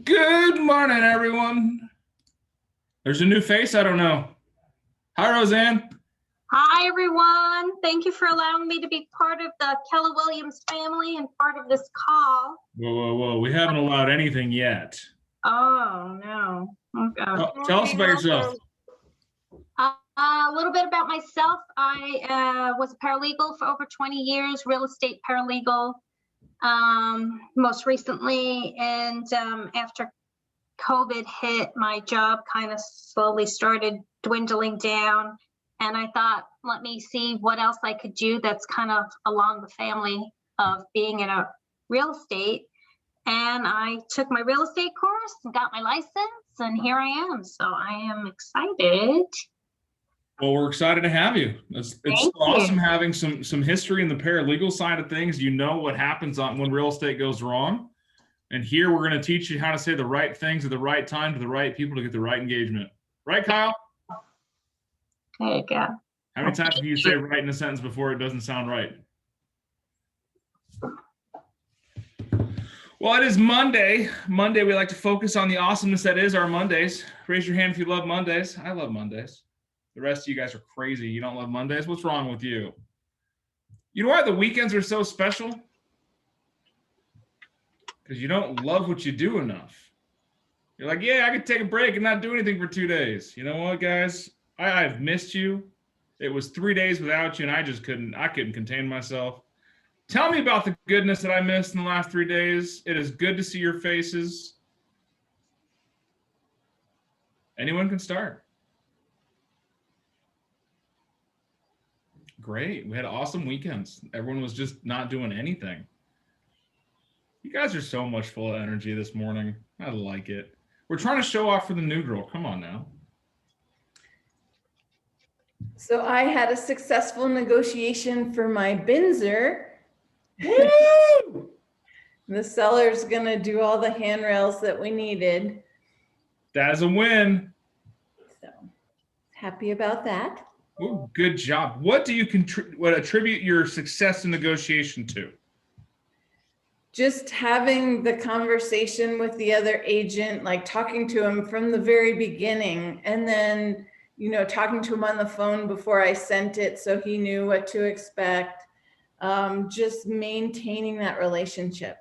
Good morning, everyone. There's a new face. I don't know. Hi, Roseanne. Hi, everyone. Thank you for allowing me to be part of the Keller Williams family and part of this call. Whoa. We haven't allowed anything yet. Oh, no. Okay. Tell us about yourself. A little bit about myself. I was a paralegal for over 20 years, real estate paralegal, most recently. And after COVID hit, my job kind of slowly started dwindling down. And I thought, let me see what else I could do that's kind of along the family of being in a real estate. And I took my real estate course and got my license, and here I am. So I am excited. Well, we're excited to have you. It's awesome having some history in the paralegal side of things. You know what happens when real estate goes wrong. And here we're going to teach you how to say the right things at the right time to the right people to get the right engagement. Right, Kyle? There you go. How many times can you say right in a sentence before it doesn't sound right? Well, it is Monday. Monday, we like to focus on the awesomeness that is our Mondays. Raise your hand if you love Mondays. I love Mondays. The rest of you guys are crazy. You don't love Mondays? What's wrong with you? You know why the weekends are so special? Because you don't love what you do enough. You're like, yeah, I could take a break and not do anything for 2 days. You know what, guys? I've missed you. It was 3 days without you, and I couldn't contain myself. Tell me about the goodness that I missed in the last 3 days. It is good to see your faces. Anyone can start. Great. We had awesome weekends. Everyone was just not doing anything. You guys are so much full of energy this morning. I like it. We're trying to show off for the new girl. Come on now. So I had a successful negotiation for my Binzer. Woo! The seller's gonna do all the handrails that we needed. That is a win. So happy about that. Ooh, good job. What do you attribute your success in negotiation to? Just having the conversation with the other agent, like talking to him from the very beginning, and then, talking to him on the phone before I sent it so he knew what to expect. Just maintaining that relationship.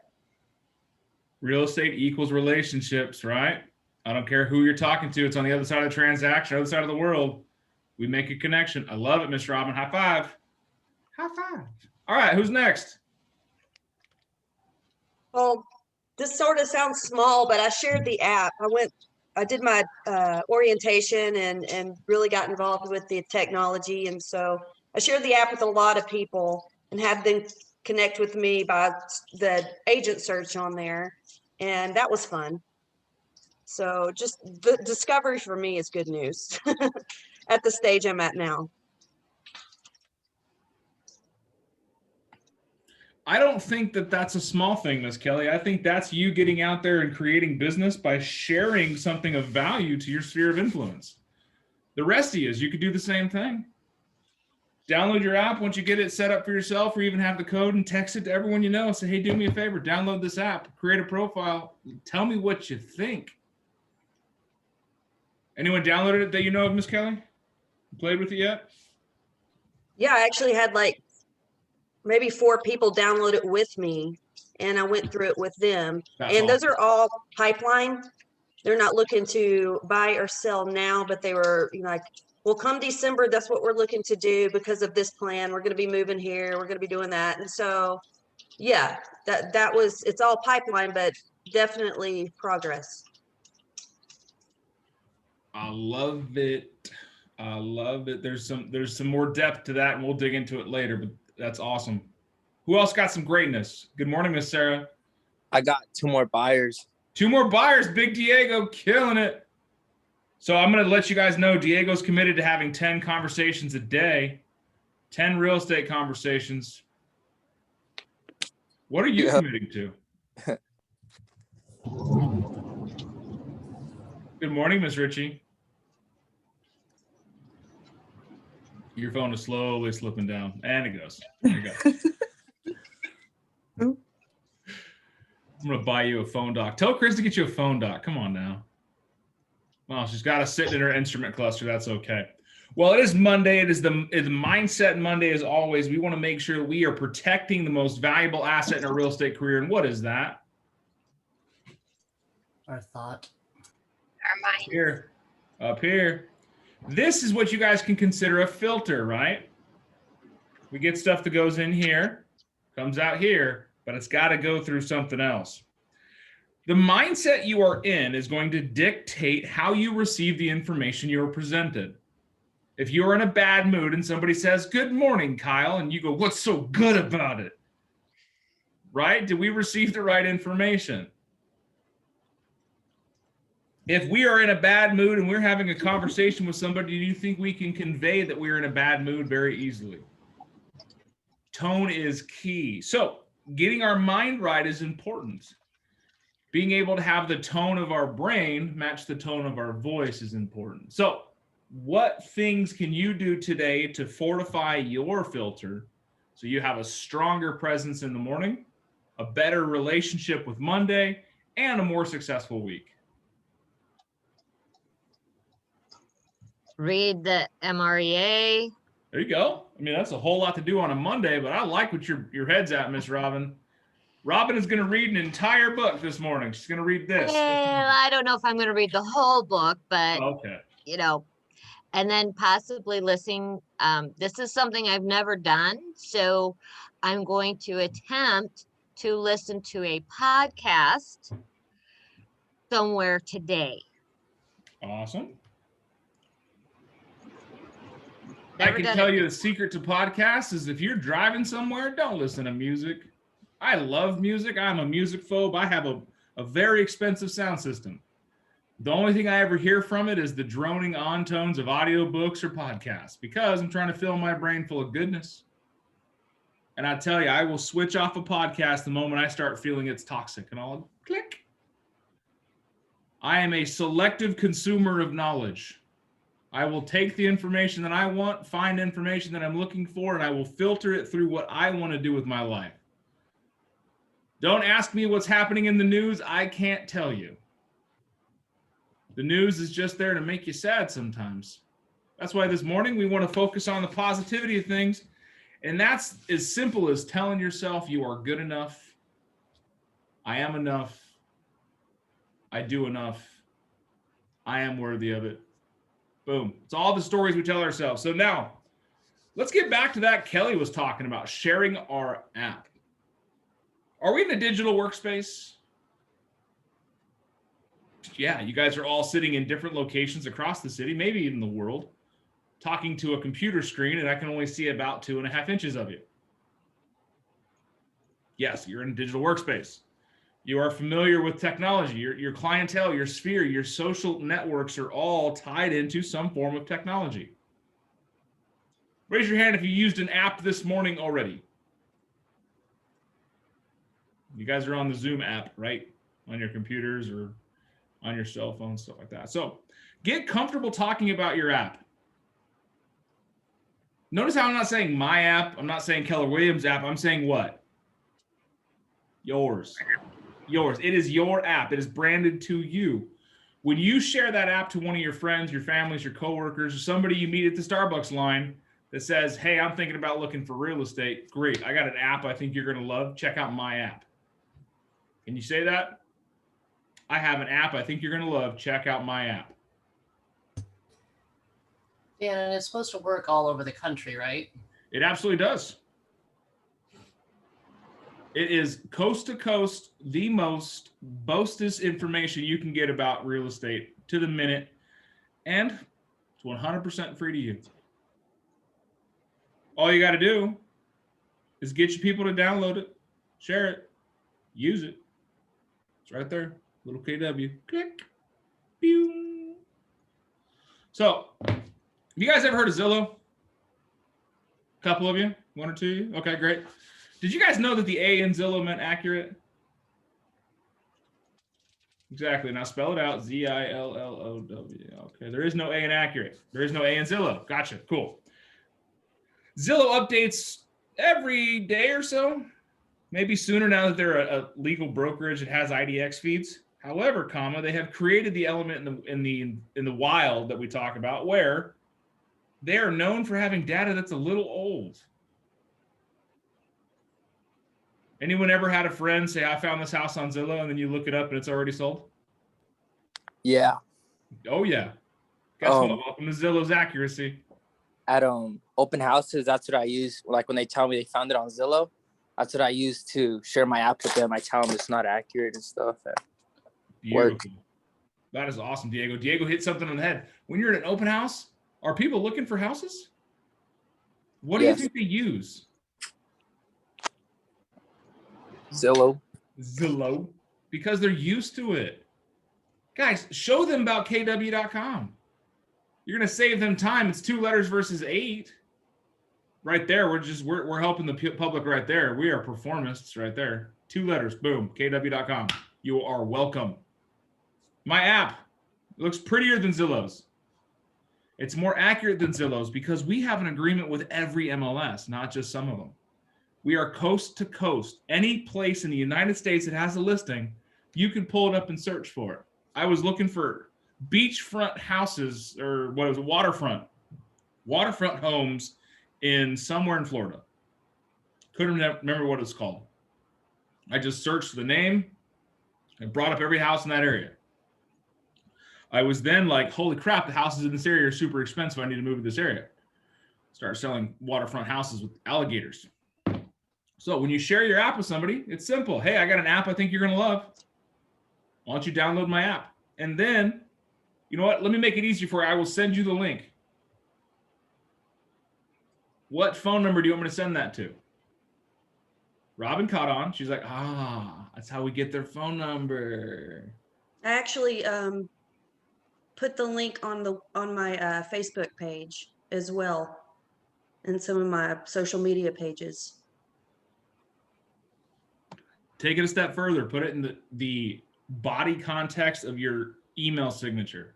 Real estate equals relationships, right? I don't care who you're talking to. It's on the other side of the transaction, other side of the world. We make a connection. I love it, Miss Robin. High five. High five. All right, who's next? Well, this sort of sounds small, but I shared the app. I did my orientation and really got involved with the technology. And so I shared the app with a lot of people and had them connect with me by the agent search on there. And that was fun. So just the discovery for me is good news at the stage I'm at now. I don't think that that's a small thing, Miss Kelly. I think that's you getting out there and creating business by sharing something of value to your sphere of influence. The rest of you could do the same thing. Download your app once you get it set up for yourself, or even have the code and text it to everyone you know. Say, hey, do me a favor, download this app, create a profile. Tell me what you think. Anyone downloaded it that you know of, Miss Kelly? Played with it yet? Yeah, I actually had like maybe 4 people download it with me, and I went through it with them. That's and awesome. Those are all pipeline. They're not looking to buy or sell now, but they were like, well, come December, that's what we're looking to do because of this plan. We're going to be moving here. We're going to be doing that. And so, yeah, it's all pipeline, but definitely progress. I love it. I love it. There's some more depth to that, and we'll dig into it later, but that's awesome. Who else got some greatness? Good morning, Miss Sarah. I got 2 more buyers. 2 more buyers. Big Diego killing it. So I'm going to let you guys know Diego's committed to having 10 conversations a day, 10 real estate conversations. What are you committing to? Good morning, Miss Ritchie. Your phone is slowly slipping down, and it goes. There you go. I'm going to buy you a phone dock. Tell Chris to get you a phone dock. Come on now. Well, she's got to sit in her instrument cluster. That's okay. Well, it is Monday. It is the Mindset Monday as always. We want to make sure we are protecting the most valuable asset in our real estate career. And what is that? Our thought. Our mind. Here, up here. This is what you guys can consider a filter, right? We get stuff that goes in here, comes out here, but it's got to go through something else. The mindset you are in is going to dictate how you receive the information you are presented. If you're in a bad mood and somebody says, "Good morning, Kyle," and you go, "What's so good about it?" Right? Did we receive the right information? If we are in a bad mood and we're having a conversation with somebody, do you think we can convey that we're in a bad mood very easily? Tone is key. So getting our mind right is important. Being able to have the tone of our brain match the tone of our voice is important. So what things can you do today to fortify your filter so you have a stronger presence in the morning, a better relationship with Monday, and a more successful week? Read the MREA. There you go. I mean, that's a whole lot to do on a Monday, but I like what your head's at, Miss Robin. Robin is going to read an entire book this morning. She's going to read this. Well, I don't know if I'm going to read the whole book, but Okay. you know, and then possibly listening. This is something I've never done, so I'm going to attempt to listen to a podcast somewhere today. Awesome. I Never can done tell it. you the secret to podcasts is if you're driving somewhere, don't listen to music. I love music. I'm a music phobe. I have a very expensive sound system. The only thing I ever hear from it is the droning on tones of audiobooks or podcasts because I'm trying to fill my brain full of goodness. And I tell you, I will switch off a podcast the moment I start feeling it's toxic and I'll click. I am a selective consumer of knowledge. I will take the information that I want, find information that I'm looking for, and I will filter it through what I want to do with my life. Don't ask me what's happening in the news. I can't tell you. The news is just there to make you sad sometimes. That's why this morning we want to focus on the positivity of things. And that's as simple as telling yourself you are good enough. I am enough. I do enough. I am worthy of it. Boom. It's all the stories we tell ourselves. So now let's get back to that Kelly was talking about, sharing our app. Are we in a digital workspace? Yeah, you guys are all sitting in different locations across the city, maybe even the world, talking to a computer screen, and I can only see about 2.5 inches of you. Yes, you're in a digital workspace. You are familiar with technology. Your clientele, your sphere, your social networks are all tied into some form of technology. Raise your hand if you used an app this morning already. You guys are on the Zoom app, right? On your computers or on your cell phones, stuff like that. So get comfortable talking about your app. Notice how I'm not saying my app. I'm not saying Keller Williams' app. I'm saying what? Yours. Yours. It is your app. It is branded to you. When you share that app to one of your friends, your families, your coworkers, or somebody you meet at the Starbucks line that says, "Hey, I'm thinking about looking for real estate. Great. I got an app I think you're going to love. Check out my app." Can you say that? I have an app I think you're going to love. Check out my app. Yeah, and it's supposed to work all over the country, right? It absolutely does. It is coast to coast, the most boastous information you can get about real estate to the minute, and it's 100% free to you. All you got to do is get your people to download it, share it, use it. It's right there, little KW. Click. Pew. So, have you guys ever heard of Zillow? A couple of you? One or two of you? Okay, great. Did you guys know that the A in Zillow meant accurate? Exactly. Now spell it out. Z-I-L-L-O-W. Okay. There is no A in accurate. There is no A in Zillow. Gotcha. Cool. Zillow updates every day or so. maybe sooner now that they're a legal brokerage that has IDX feeds. However, comma, they have created the element in the wild that we talk about where they are known for having data that's a little old. Anyone ever had a friend say, I found this house on Zillow, and then you look it up and it's already sold? Yeah. Oh yeah. Guess what? Welcome to Zillow's accuracy. At open houses, that's what I use. Like when they tell me they found it on Zillow, that's what I use to share my app with them. I tell them it's not accurate and stuff. Beautiful. That is awesome, Diego. Diego hit something on the head. When you're at an open house, are people looking for houses? What do you think they use? Zillow. Zillow. Because they're used to it. Guys, show them about kw.com. You're going to save them time. It's 2 letters versus 8. Right there, we're helping the public right there. We are performists right there. 2 letters, boom, kw.com. You are welcome. My app looks prettier than Zillow's. It's more accurate than Zillow's because we have an agreement with every MLS, not just some of them. We are coast to coast. Any place in the United States that has a listing, you can pull it up and search for it. I was looking for beachfront houses, or what was it, waterfront homes in somewhere in Florida. Couldn't remember what it's called. I just searched the name and brought up every house in that area. I was then like, holy crap, the houses in this area are super expensive. I need to move to this area. Start selling waterfront houses with alligators. So when you share your app with somebody, it's simple. Hey, I got an app I think you're going to love. Why don't you download my app? And then, you know what? Let me make it easy for you. I will send you the link. What phone number do you want me to send that to? Robin caught on. She's like, that's how we get their phone number. I actually put the link on my Facebook page as well, and some of my social media pages. Take it a step further. Put it in the body context of your email signature.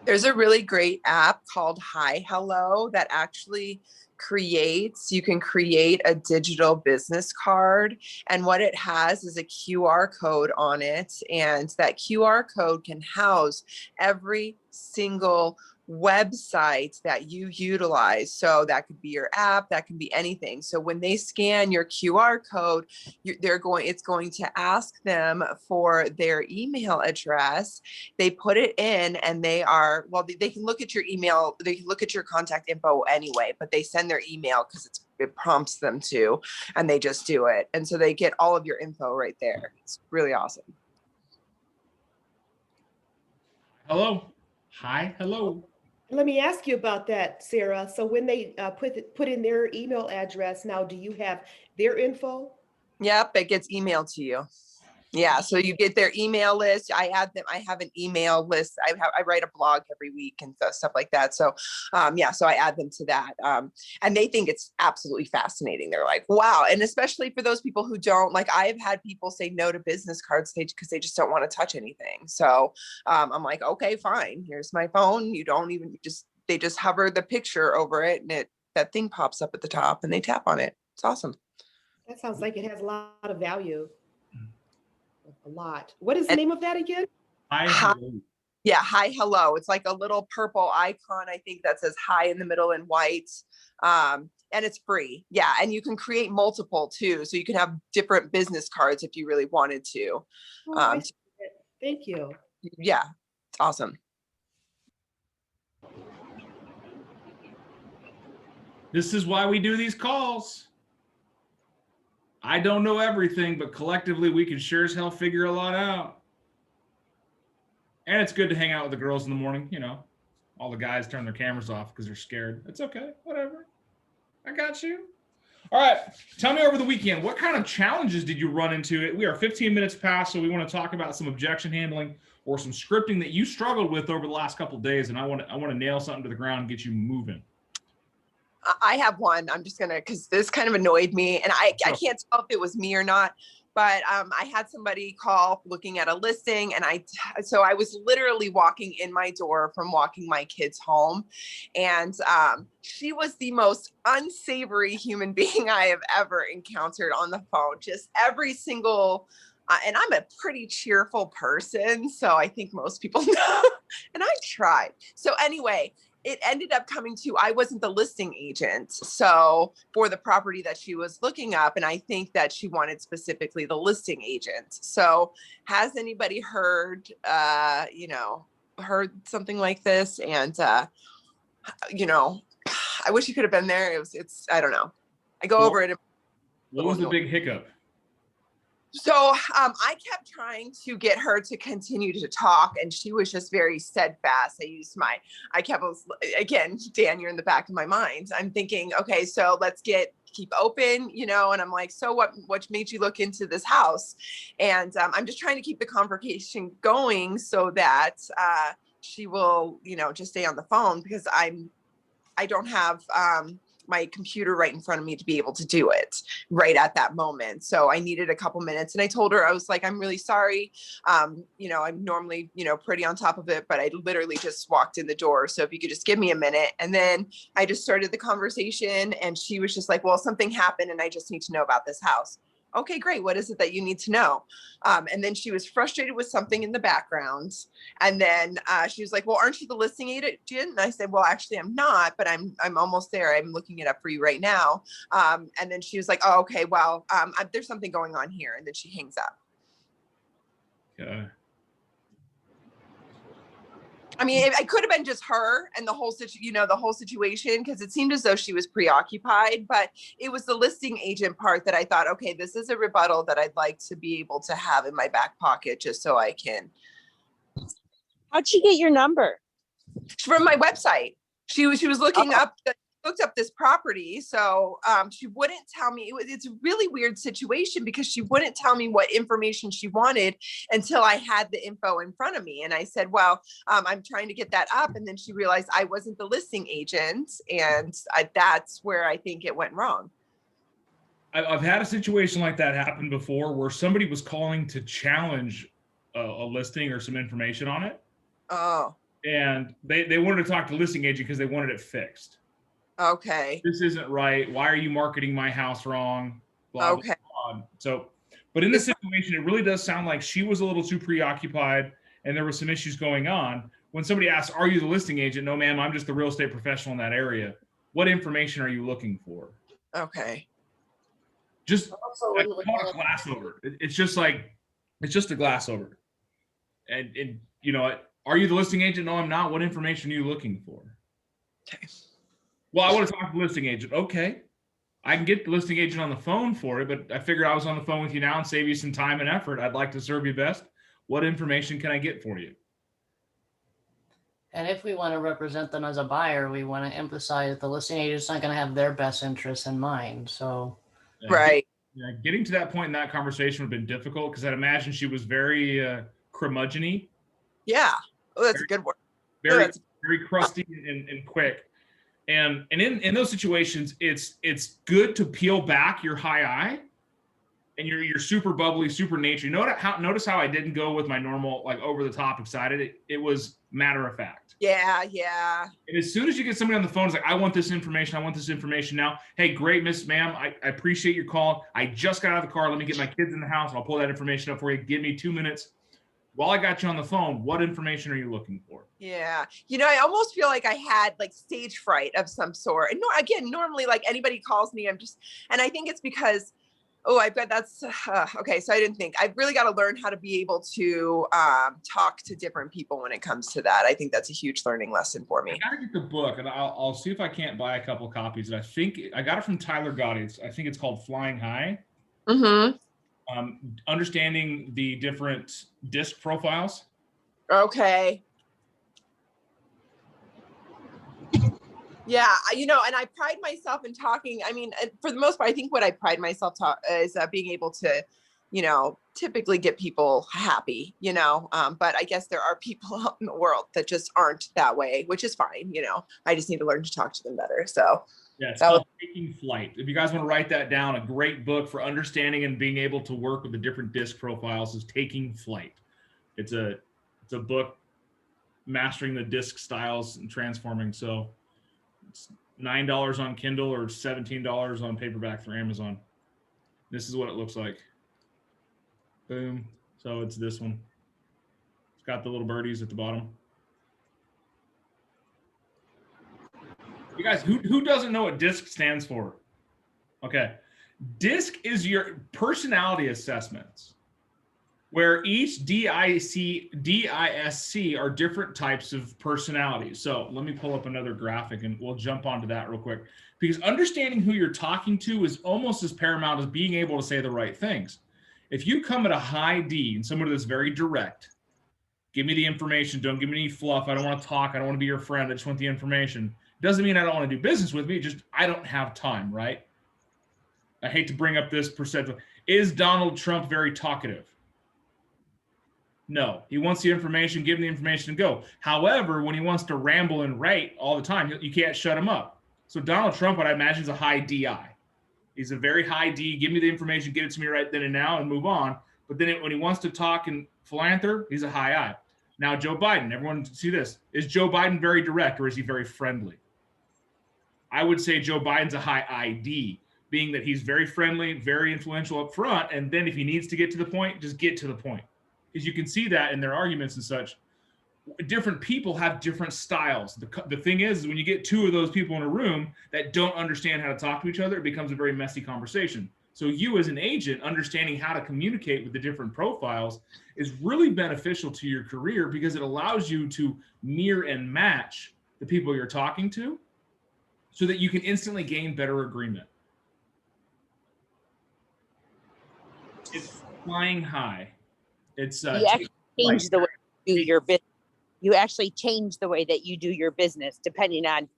There's a really great app called Hi Hello that actually you can create a digital business card, and what it has is a QR code on it, and that QR code can house every single website that you utilize. So that could be your app, that can be anything. So when they scan your QR code, it's going to ask them for their email address. They put it in, and they can look at your email, they can look at your contact info anyway, but they send their email because it prompts them to, and they just do it. And so they get all of your info right there. It's really awesome. Hello. Hi, hello. Let me ask you about that, Sarah. So when they put in their email address, now do you have their info? Yep, it gets emailed to you. Yeah, so you get their email list. I add them. I have an email list. I write a blog every week and stuff like that. So, so I add them to that. And they think it's absolutely fascinating. They're like, wow. And especially for those people who don't, like, I've had people say no to business cards because they just don't want to touch anything. So I'm like, okay, fine. Here's my phone. You don't even they just hover the picture over it, and that thing pops up at the top, and they tap on it. It's awesome. That sounds like it has a lot of value. A lot. What is the name of that again? Hi, hello. Yeah, Hi Hello. It's like a little purple icon, I think, that says hi in the middle in white. And it's free. Yeah, and you can create multiple too. So you can have different business cards if you really wanted to. Thank you. Yeah, it's awesome. This is why we do these calls. I don't know everything, but collectively we can sure as hell figure a lot out. And it's good to hang out with the girls in the morning. You know, all the guys turn their cameras off because they're scared. It's okay. Whatever. I got you. All right. Tell me over the weekend, what kind of challenges did you run into? We are 15 minutes past, so we want to talk about some objection handling or some scripting that you struggled with over the last couple of days. And I want to nail something to the ground and get you moving. I have one. I'm just because this kind of annoyed me, and I can't tell if it was me or not. But I had somebody call looking at a listing, and so I was literally walking in my door from walking my kids home, and she was the most unsavory human being I have ever encountered on the phone. Just every single, and I'm a pretty cheerful person, so I think most people know, and I tried. So anyway, it ended up coming to, I wasn't the listing agent, so for the property that she was looking up, and I think that she wanted specifically the listing agent. So has anybody heard, heard something like this? And, I wish you could have been there. I don't know. I go over it. What was the big hiccup? So I kept trying to get her to continue to talk, and she was just very steadfast. Again, Dan, you're in the back of my mind. I'm thinking, okay, so let's keep open, and I'm like, so what made you look into this house? And I'm just trying to keep the conversation going so that she will, just stay on the phone, because I don't have my computer right in front of me to be able to do it right at that moment. So I needed a couple minutes, and I told her, I was like, I'm really sorry. I'm normally, pretty on top of it, but I literally just walked in the door. So if you could just give me a minute. And then I just started the conversation, and she was just like, well, something happened and I just need to know about this house. Okay, great. What is it that you need to know? And then she was frustrated with something in the background. And then she was like, well, aren't you the listing agent? And I said, well, actually, I'm not, but I'm almost there. I'm looking it up for you right now. And then she was like, oh, okay, well, there's something going on here. And then she hangs up. Okay. I mean, it could have been just her and the whole situation, because it seemed as though she was preoccupied, but it was the listing agent part that I thought, okay, this is a rebuttal that I'd like to be able to have in my back pocket, just so I can. How'd she get your number? From my website. She was looking looked up this property. So she wouldn't tell me. It's a really weird situation, because she wouldn't tell me what information she wanted until I had the info in front of me. And I said, well, I'm trying to get that up. And then she realized I wasn't the listing agent. And that's where I think it went wrong. I've had a situation like that happen before, where somebody was calling to challenge a listing or some information on it. Oh. And they wanted to talk to the listing agent because they wanted it fixed. Okay. This isn't right. Why are you marketing my house wrong? Blah, okay. Blah, blah. So, but in this situation, it really does sound like she was a little too preoccupied and there were some issues going on. When somebody asks, are you the listing agent? No, ma'am, I'm just the real estate professional in that area. What information are you looking for? Okay. Just a glass over. It's just a glass over. And are you the listing agent? No, I'm not. What information are you looking for? Okay. Well, I want to talk to the listing agent. Okay. I can get the listing agent on the phone for it, but I figured I was on the phone with you now and save you some time and effort. I'd like to serve you best. What information can I get for you? And if we want to represent them as a buyer, we want to emphasize that the listing agent's not going to have their best interests in mind. So, right. Getting to that point in that conversation would have been difficult, because I'd imagine she was very curmudgeon-y. Yeah. Oh, that's a good word. Very crusty and quick. And in those situations, it's good to peel back your high eye and you're super bubbly, super nature. Notice how I didn't go with my normal, like, over the top excited. It was matter of fact. Yeah. And as soon as you get somebody on the phone, it's like, I want this information now. Hey, great, ma'am. I appreciate your call. I just got out of the car. Let me get my kids in the house and I'll pull that information up for you. Give me 2 minutes. While I got you on the phone, what information are you looking for? Yeah. I almost feel like I had like stage fright of some sort. And normally, like, anybody calls me, and I think it's because, that's okay. So I didn't think. I've really got to learn how to be able to talk to different people when it comes to that. I think that's a huge learning lesson for me. I gotta get the book, and I'll see if I can't buy a couple copies. And I think I got it from Tyler Gotti. I think it's called Flying High. Mm-hmm. Understanding the different DISC profiles. Okay. Yeah, and I pride myself in talking. I mean, for the most part, I think what I pride myself is being able to, typically get people happy, but I guess there are people out in the world that just aren't that way, which is fine. I just need to learn to talk to them better. So Yeah, it's That was- called Taking Flight. If you guys want to write that down, a great book for understanding and being able to work with the different DISC profiles is Taking Flight. It's a book mastering the DISC styles and transforming. So it's $9 on Kindle or $17 on paperback through Amazon. This is what it looks like. Boom. So it's this one. It's got the little birdies at the bottom. You guys, who doesn't know what DISC stands for? Okay. DISC is your personality assessments, where each D.I.S.C are different types of personalities. So let me pull up another graphic and we'll jump onto that real quick, because understanding who you're talking to is almost as paramount as being able to say the right things. If you come at a high D and someone that's very direct, give me the information, don't give me any fluff, I don't want to talk, I don't want to be your friend, I just want the information. Doesn't mean I don't want to do business with me, just I don't have time, right? I hate to bring up this perception. Is Donald Trump very talkative? No, he wants the information, give him the information and go. However, when he wants to ramble and rate all the time, you can't shut him up. So Donald Trump, what I imagine, is a high DI. He's a very high D, give me the information, give it to me right then and now and move on. But then when he wants to talk and philanthropy, he's a high I. Now, Joe Biden, everyone see this. Is Joe Biden very direct or is he very friendly? I would say Joe Biden's a high ID, being that he's very friendly, very influential up front. And then if he needs to get to the point, just get to the point. Because you can see that in their arguments and such. Different people have different styles. The thing is when you get two of those people in a room that don't understand how to talk to each other, it becomes a very messy conversation. So you as an agent, understanding how to communicate with the different profiles is really beneficial to your career, because it allows you to mirror and match the people you're talking to so that you can instantly gain better agreement. It's flying high. It's You actually change the way you do your business. You actually change the way that you do your business depending on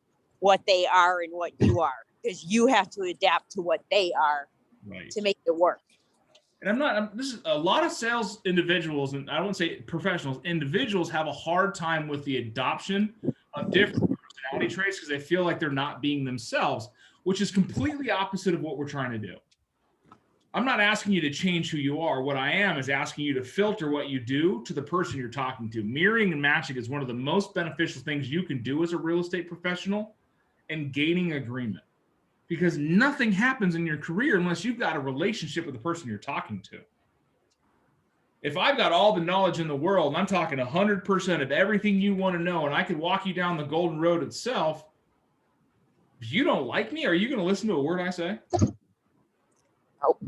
what they are and what you are, because you have to adapt to what they are to make it work. And this is a lot of sales individuals, and I won't say professionals, individuals have a hard time with the adoption of different personality traits because they feel like they're not being themselves, which is completely opposite of what we're trying to do. I'm not asking you to change who you are. What I am is asking you to filter what you do to the person you're talking to. Mirroring and matching is one of the most beneficial things you can do as a real estate professional and gaining agreement, because nothing happens in your career unless you've got a relationship with the person you're talking to. If I've got all the knowledge in the world and I'm talking 100% of everything you want to know, and I could walk you down the golden road itself, if you don't like me, are you going to listen to a word I say? Nope.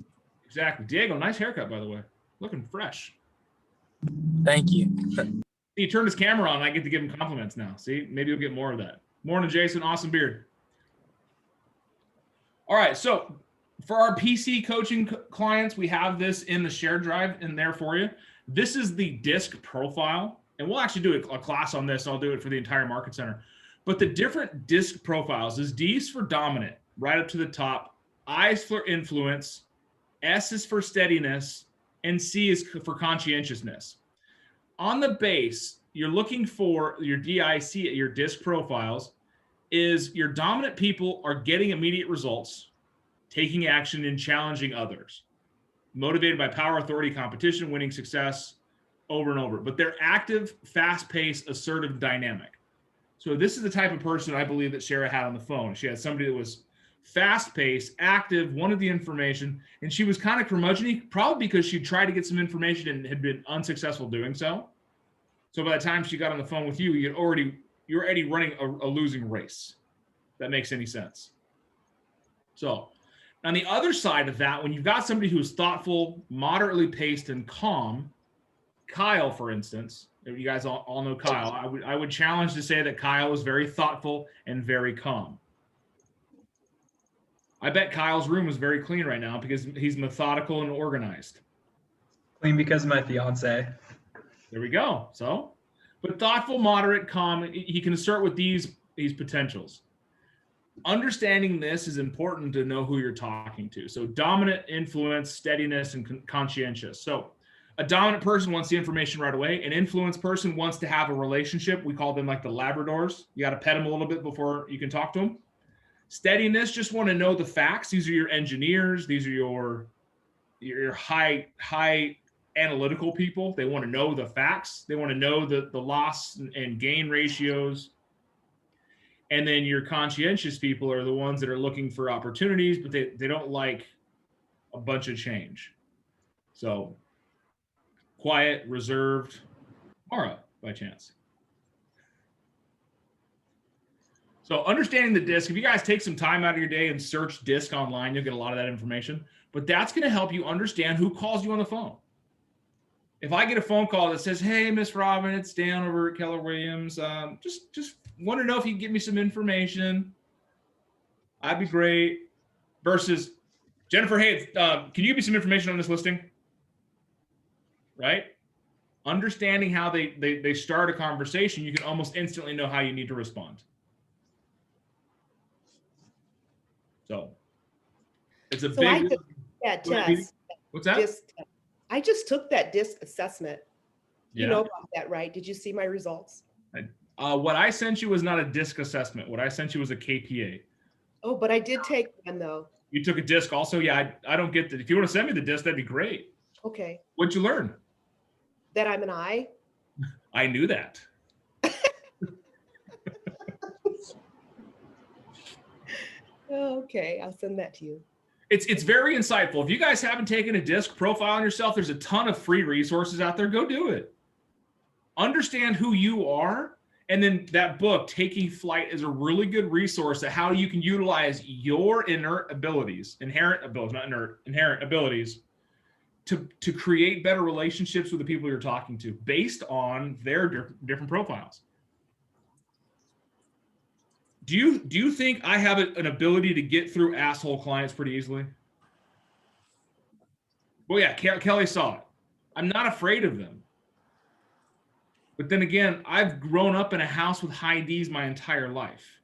Exactly. Diego, nice haircut, by the way. Looking fresh. Thank you. He turned his camera on and I get to give him compliments now. See, maybe you'll get more of that. Morning, Jason. Awesome beard. All right. So for our PC coaching clients, we have this in the shared drive in there for you. This is the DISC profile. And we'll actually do a class on this. I'll do it for the entire Market Center. But the different DISC profiles is D is for dominant, right up to the top. I is for influence. S is for steadiness, and C is for conscientiousness. On the base, you're looking for your D.I.S.C, your DISC profiles, is your dominant people are getting immediate results, taking action, and challenging others. Motivated by power, authority, competition, winning success over and over. But they're active, fast-paced, assertive, dynamic. So this is the type of person I believe that Shara had on the phone. She had somebody that was fast-paced, active, wanted the information, and she was kind of curmudgeon-y, probably because she tried to get some information and had been unsuccessful doing so. So by the time she got on the phone with you, you're already running a losing race. If that makes any sense. So on the other side of that, when you've got somebody who's thoughtful, moderately paced, and calm, Kyle, for instance, you guys all know Kyle. I would challenge to say that Kyle is very thoughtful and very calm. I bet Kyle's room is very clean right now because he's methodical and organized. Clean because of my fiance. There we go. So, but thoughtful, moderate, calm. He can start with these potentials. Understanding this is important to know who you're talking to. So dominant, influence, steadiness, and conscientious. So a dominant person wants the information right away. An influence person wants to have a relationship. We call them like the Labradors. You got to pet them a little bit before you can talk to them. Steadiness, just want to know the facts. These are your engineers. These are your high analytical people. They want to know the facts. They want to know the loss and gain ratios. And then your conscientious people are the ones that are looking for opportunities, but they don't like a bunch of change. So quiet, reserved. Mara, by chance. So understanding the DISC, if you guys take some time out of your day and search DISC online, you'll get a lot of that information. But that's going to help you understand who calls you on the phone. If I get a phone call that says, "Hey, Miss Robin, it's Dan over at Keller Williams. Just want to know if you can get me some information. I'd be great." Versus, "Jennifer, hey, can you give me some information on this listing?" Right? Understanding how they start a conversation, you can almost instantly know how you need to respond. So it's a So I big. took that Go ahead, test. what's that? I just took that DISC assessment. You Yeah. know about that, right? Did you see my results? What I sent you was not a DISC assessment. What I sent you was a KPA. Oh, but I did take one though. You took a DISC also? Yeah, I don't get that. If you want to send me the DISC, that'd be great. Okay. What'd you learn? That I'm an I. I knew that. Okay, I'll send that to you. It's very insightful. If you guys haven't taken a DISC profile on yourself, there's a ton of free resources out there. Go do it. Understand who you are. And then that book, Taking Flight, is a really good resource of how you can utilize your inherent abilities to create better relationships with the people you're talking to based on their different profiles. Do you think I have an ability to get through asshole clients pretty easily? Well, yeah, Kelly saw it. I'm not afraid of them. But then again, I've grown up in a house with high Ds my entire life.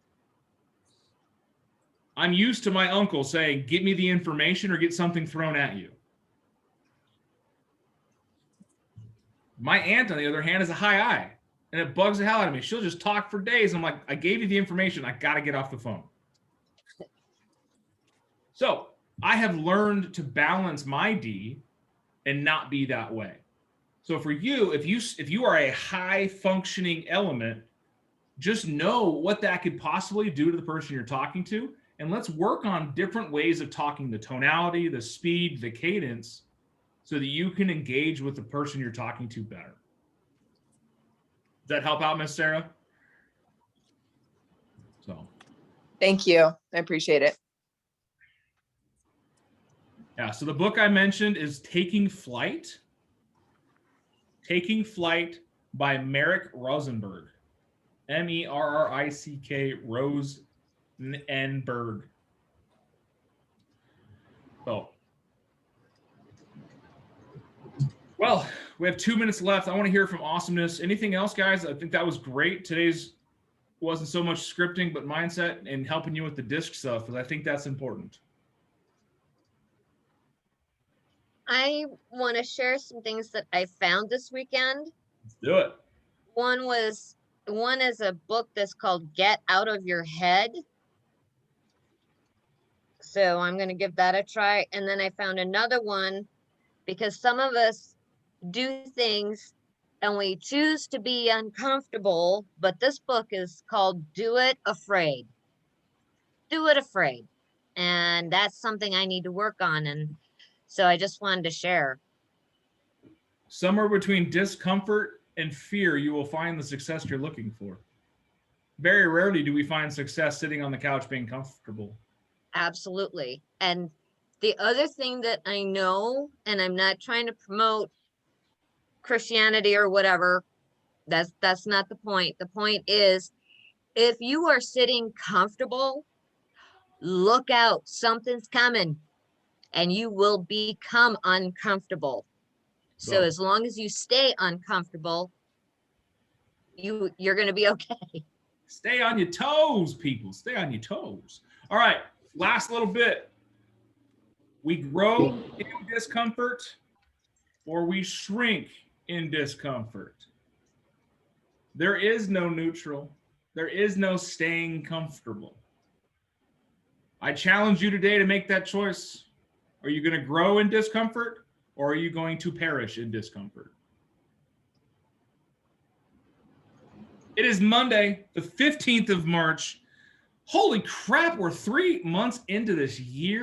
I'm used to my uncle saying, "Get me the information or get something thrown at you." My aunt, on the other hand, is a high I. And it bugs the hell out of me. She'll just talk for days. I'm like, "I gave you the information. I got to get off the phone." So I have learned to balance my D and not be that way. So for you, if you are a high functioning element, just know what that could possibly do to the person you're talking to. And let's work on different ways of talking, the tonality, the speed, the cadence, so that you can engage with the person you're talking to better. Does that help out, Miss Sarah? So. Thank you. I appreciate it. Yeah, so the book I mentioned is Taking Flight. Taking Flight by Merrick Rosenberg. Merrick Rosenberg. So, well, we have 2 minutes left. I want to hear from Awesomeness. Anything else, guys? I think that was great. Today's wasn't so much scripting, but mindset and helping you with the DISC stuff, because I think that's important. I want to share some things that I found this weekend. Let's do it. One is a book that's called Get Out of Your Head. So I'm going to give that a try. And then I found another one, because some of us do things and we choose to be uncomfortable, but this book is called Do It Afraid. Do It Afraid. And that's something I need to work on. And so I just wanted to share. Somewhere between discomfort and fear, you will find the success you're looking for. Very rarely do we find success sitting on the couch being comfortable. Absolutely. And the other thing that I know, and I'm not trying to promote Christianity or whatever, that's not the point. The point is, if you are sitting comfortable, look out, something's coming and you will become uncomfortable. So as long as you stay uncomfortable, you're going to be okay. Stay on your toes, people. Stay on your toes. All right, last little bit. We grow in discomfort or we shrink in discomfort. There is no neutral. There is no staying comfortable. I challenge you today to make that choice. Are you going to grow in discomfort, or are you going to perish in discomfort? It is Monday, the 15th of March. Holy crap, we're 3 months into this year.